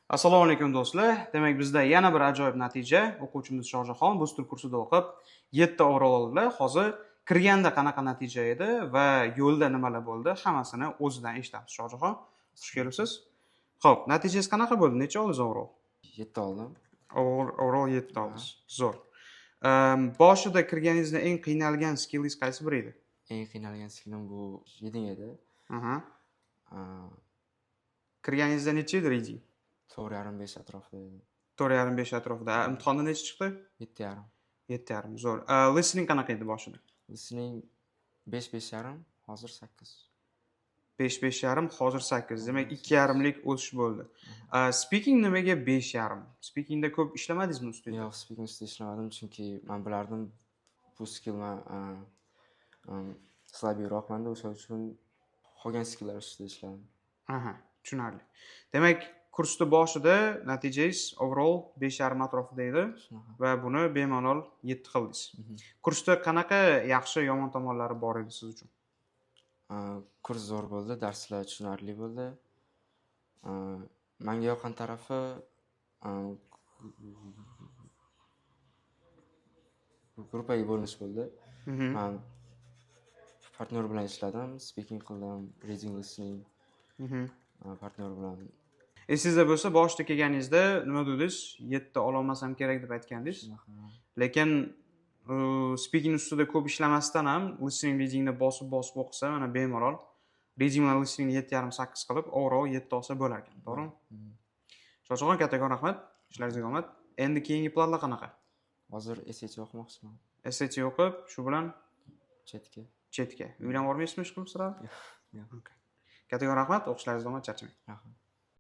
Assalomu alaykum do'stlar. Demak, bizda yana bir ajoyib natija. O'quvchimiz Shohjahon bu stil kursida o'qib 7 ta o'rin oldi. Hozir kirganda qanaqa natija edi va yo'lda nimalar bo'ldi, hammasini o'zidan eshitamiz. Shohjahon, xush kelibsiz. Xo'p, natijangiz qanaqa bo'ldi? Necha oldingiz overall? 7 oldim. Overall 7 oldingiz. Zo'r. Boshida kirganingizda eng qiynalgan skillingiz qaysi biri edi? Eng qiynalgan skillim bu reading edi. Aha. Kirganingizda necha edi reading? 4,5 atrofida edi. 4,5 atrofida. Imtihonda necha chiqdi? 7,5. 7,5. Zo'r. Listening qanaqa edi boshida? Listening 5,5,5, hozir 8. 5,5,5, hozir 8. Demak, 2,5lik o'sish bo'ldi. Speaking nimaga 5,5? Speakingda ko'p ishlamadingizmi ustida? Yo'q, speaking ustida ishlamadim, chunki men bilardim bu skill slabiyroqman-da, o'sha uchun qolgan skilllar ustida ishladim. Aha, tushunarli. Demak, kursda boshida natijangiz overall 5,5 atrofida edi va buni bemalol 7 qildingiz. Kursda qanaqa yaxshi, yomon tomonlari bor edi siz uchun? Kurs zo'r bo'ldi, darslar tushunarli bo'ldi. Menga yoqqan tarafi gruppaga bo'linish bo'ldi. Men partnyor bilan ishladim, speaking qildim, reading, listening. Partnyor bilan. Esingizda bo'lsa, boshida kelganingizda nima dedingiz? 7 ta ololmasam kerak deb aytgandingiz. Lekin speaking ustida ko'p ishlamasdan ham listening, readingda bosib o'qisa, mana bemalol reading va listening 7,5-8 qilib, overall 7 olsa bo'lar ekan, to'g'rimi? Shohjahon, kattakon rahmat. Ishlaringizga omad. Endi keyingi planlar qanaqa? Hozir SAT o'qimoqchiman. SAT o'qib, shu bilan Chetga. Uylanib bormaysizmi, ish qilib sira? Yo'q. Kattakon rahmat. O'qishlaringizga omad, charchamang. Rahmat.